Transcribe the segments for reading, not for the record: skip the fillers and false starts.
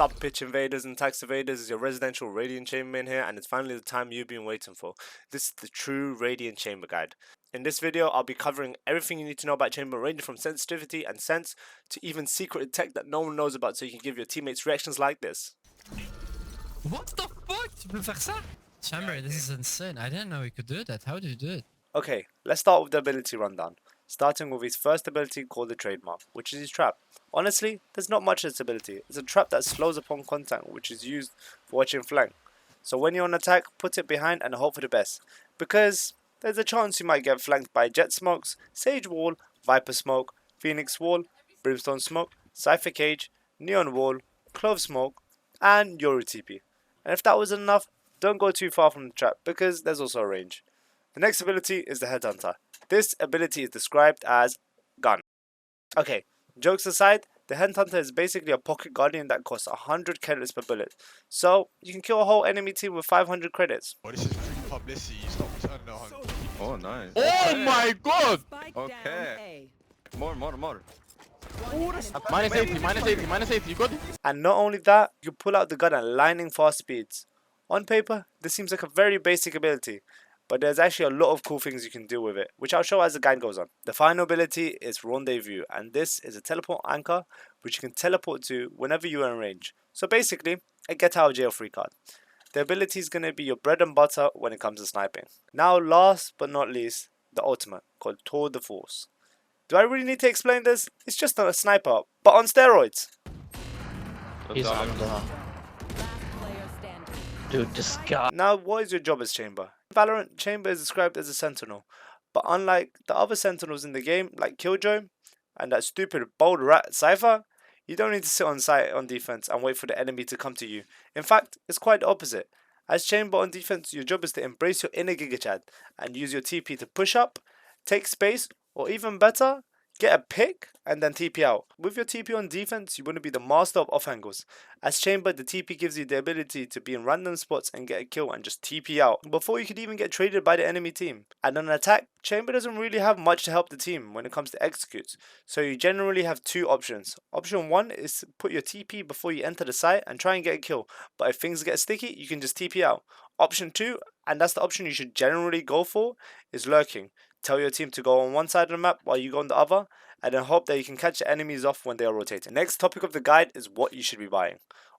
Sub pitch invaders and tax evaders, is your residential Radiant Chamber in here, and it's finally the time you've been waiting for. This is the true Radiant Chamber guide. In this video, I'll be covering everything you need to know about Chamber, ranging from sensitivity and sense to even secret tech that no one knows about, so you can give your teammates reactions like this. What the fuck? Tu peux faire ça? Chamber, this is insane. I didn't know you could do that. How do you do it? Okay, let's start with the ability rundown, starting with his first ability called the Trademark, which is his trap. Honestly, there's not much to this ability. It's a trap that slows upon contact, which is used for watching flank. So when you're on attack, put it behind and hope for the best, because there's a chance you might get flanked by Jet Smokes, Sage Wall, Viper Smoke, Phoenix Wall, Brimstone Smoke, Cypher Cage, Neon Wall, Clove Smoke, and Yoru TP. And if that wasn't enough, don't go too far from the trap, because there's also a range. The next ability is the Headhunter. This ability is described as gun. Okay, jokes aside, the Headhunter is basically a pocket guardian that costs 100 credits per bullet. So, you can kill a whole enemy team with 500 credits. Oh, this is free publicity. Stop turning it on. Oh, nice. Oh my god! Okay. More. Minus 80, you got it? And not only that, you pull out the gun at lightning fast speeds. On paper, this seems like a very basic ability, but there's actually a lot of cool things you can do with it, which I'll show as the guide goes on. The final ability is Rendezvous, and this is a teleport anchor which you can teleport to whenever you are in range. So basically, a get out of jail free card. The ability is going to be your bread and butter when it comes to sniping. Now last but not least, the ultimate, called Tour de Force. Do I really need to explain this? It's just a sniper, but on steroids. He's under. Dude, this guy. Now, what is your job as Chamber? Valorant, Chamber is described as a sentinel, but unlike the other sentinels in the game, like Killjoy and that stupid bold rat Cypher, you don't need to sit on site on defense and wait for the enemy to come to you. In fact, it's quite the opposite. As Chamber on defense, your job is to embrace your inner Giga Chad and use your TP to push up, take space, or even better, get a pick and then TP out. With your TP on defense, you want to be the master of off angles. As Chamber, the TP gives you the ability to be in random spots and get a kill and just TP out before you could even get traded by the enemy team. And on attack, Chamber doesn't really have much to help the team when it comes to executes, so you generally have two options. Option 1 is to put your TP before you enter the site and try and get a kill, but if things get sticky, you can just TP out. Option 2, and that's the option you should generally go for, is lurking. Tell your team to go on one side of the map while you go on the other, and then hope that you can catch the enemies off when they are rotating. Next topic of the guide is what you should be buying.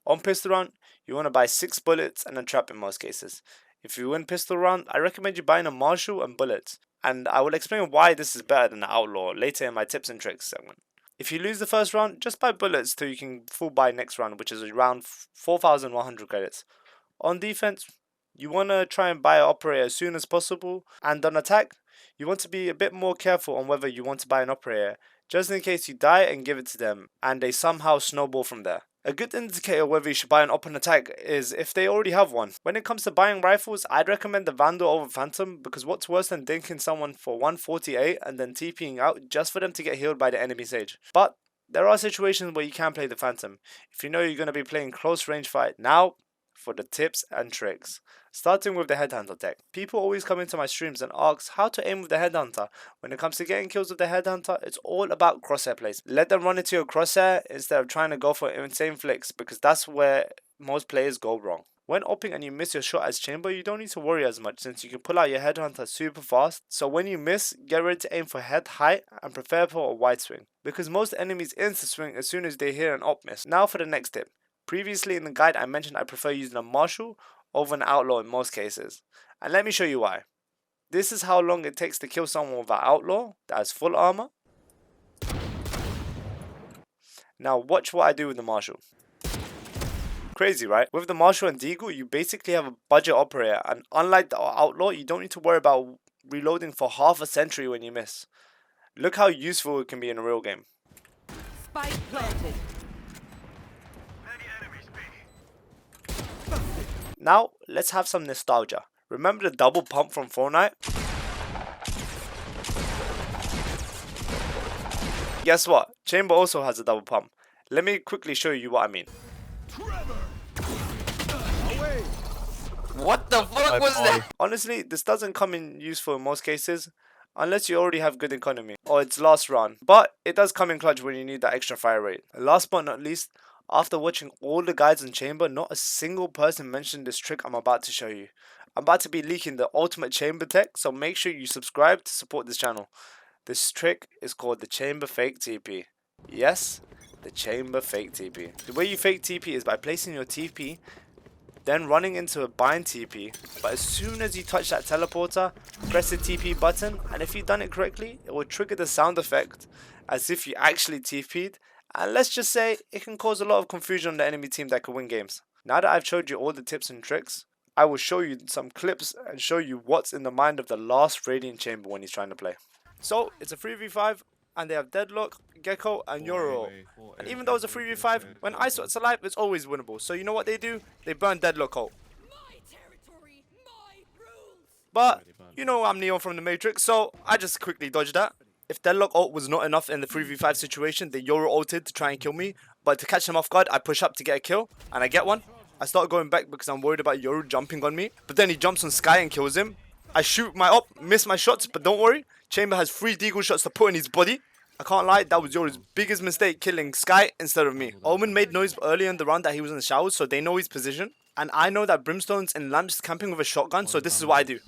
On pistol round, you want to buy 6 bullets and a trap in most cases. If you win pistol round, I recommend you buying a marshal and bullets, and I will explain why this is better than the outlaw later in my tips and tricks segment. If you lose the first round, just buy bullets till you can full buy next round, which is around 4,100 credits. On defense, you want to try and buy an operator as soon as possible, and on attack, you want to be a bit more careful on whether you want to buy an operator, just in case you die and give it to them, and they somehow snowball from there. A good indicator whether you should buy an op on attack is if they already have one. When it comes to buying rifles, I'd recommend the Vandal over Phantom, because what's worse than dinking someone for 148 and then TPing out just for them to get healed by the enemy Sage. But there are situations where you can play the Phantom, if you know you're going to be playing close range fight. Now, for the tips and tricks. Starting with the Headhunter tech. People always come into my streams and ask how to aim with the Headhunter. When it comes to getting kills with the Headhunter, it's all about crosshair plays. Let them run into your crosshair instead of trying to go for insane flicks, because that's where most players go wrong. When opping and you miss your shot as Chamber, you don't need to worry as much since you can pull out your Headhunter super fast. So when you miss, get ready to aim for head height and prepare for a wide swing, because most enemies insta swing as soon as they hear an op miss. Now for the next tip. Previously in the guide I mentioned I prefer using a marshal over an outlaw in most cases, and let me show you why. This is how long it takes to kill someone with an outlaw that has full armor. Now watch what I do with the marshal. Crazy, right? With the marshal and deagle, you basically have a budget operator, and unlike the outlaw, you don't need to worry about reloading for half a century when you miss. Look how useful it can be in a real game. Spike planted. Now, let's have some nostalgia. Remember the double pump from Fortnite? Guess what? Chamber also has a double pump. Let me quickly show you what I mean. What the fuck was that? Honestly, this doesn't come in useful in most cases, unless you already have good economy, or it's last run. But it does come in clutch when you need that extra fire rate. Last but not least, After watching all the guides on chamber, not a single person mentioned this trick I'm about to show you. I'm about to be leaking the ultimate chamber tech, so make sure you subscribe to support this channel. This trick is called the chamber fake TP. Yes, the chamber fake TP. The way you fake TP is by placing your TP, then running into a bind TP, but as soon as you touch that teleporter, press the TP button, and if you've done it correctly, it will trigger the sound effect as if you actually TP'd, and let's just say it can cause a lot of confusion on the enemy team that could win games. Now that I've showed you all the tips and tricks, I will show you some clips and show you what's in the mind of the last Radiant Chamber when he's trying to play. So, it's a 3v5, and they have Deadlock, Gecko, and Euro. And even though it's a 3v5, when Ice's alive, it's always winnable. So you know what they do? They burn Deadlock ult. But, you know I'm Neo from the Matrix, so I just quickly dodged that. If Deadlock ult was not enough in the 3v5 situation, they Euro ulted to try and kill me. But to catch them off guard, I push up to get a kill, and I get one. I start going back because I'm worried about Yoru jumping on me. But then he jumps on Sky and kills him. I shoot my op, miss my shots, but don't worry. Chamber has 3 deagle shots to put in his body. I can't lie, that was Yoru's biggest mistake, killing Sky instead of me. Omen made noise earlier in the round that he was in the showers, so they know his position. And I know that Brimstone's in lamps camping with a shotgun, so this is what I do.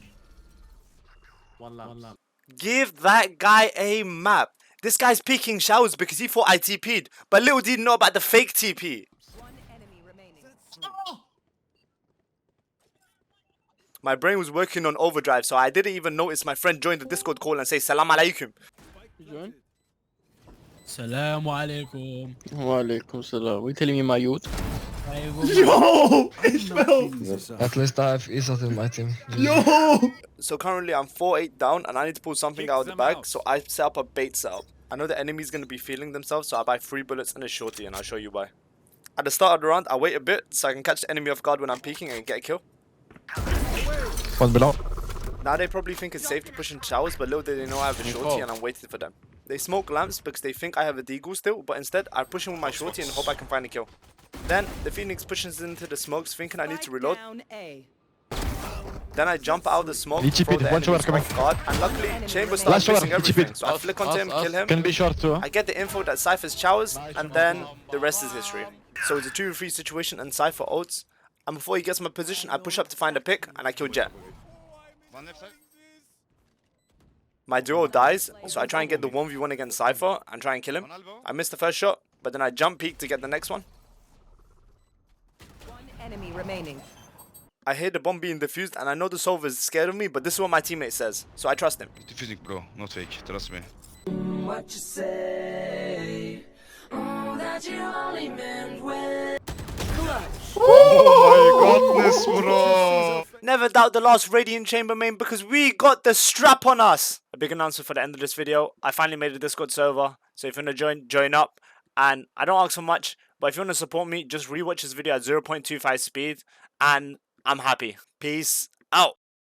One lamp. Give that guy a map. This guy's peeking showers because he thought I TP'd. But little did he know about the fake TP. One enemy remaining. My brain was working on overdrive, so I didn't even notice my friend joined the Discord call and say Salam alaikum. Join. Salam alaikum. Walaikum salam. We telling me my youth? Yo! Ishmael! At least I have Isat in my team. Yo! So currently I'm 4-8 down and I need to pull something out of the bag, so I set up a bait setup. I know the enemy's going to be feeling themselves, so I buy 3 bullets and a shorty, and I'll show you why. At the start of the round, I wait a bit so I can catch the enemy off guard when I'm peeking and get a kill. One below. Now they probably think it's safe to push in showers, but little do they know I have a shorty and I'm waiting for them. They smoke lamps because they think I have a deagle still, but instead I push in with my shorty and hope I can find a kill. Then the Phoenix pushes into the smokes thinking I need to reload. Down A. Then I jump out of the smoke, He throw TP'd, the one shower enemies coming. off guard, and luckily Chamber Last starts shower, missing he everything. TP'd. So I flick onto him, kill him. Can be short too. I get the info that Cypher's showers, and then the rest is history. So it's a 2v3 situation and Cypher ults. And before he gets my position, I push up to find a pick, and I kill Jet. My duo dies, so I try and get the 1v1 against Cypher and try and kill him. I missed the first shot, but then I jump peek to get the next one. One enemy remaining. I hear the bomb being defused, and I know the solver is scared of me, but this is what my teammate says, so I trust him. Defusing, bro. Not fake. Trust me. Oh my goodness, bro. Never doubt the last Radiant Chamber main because we got the strap on us. A big announcement for the end of this video. I finally made a Discord server, so if you want to join up. And I don't ask for much, but if you want to support me, just rewatch this video at 0.25 speed, and I'm happy. Peace out.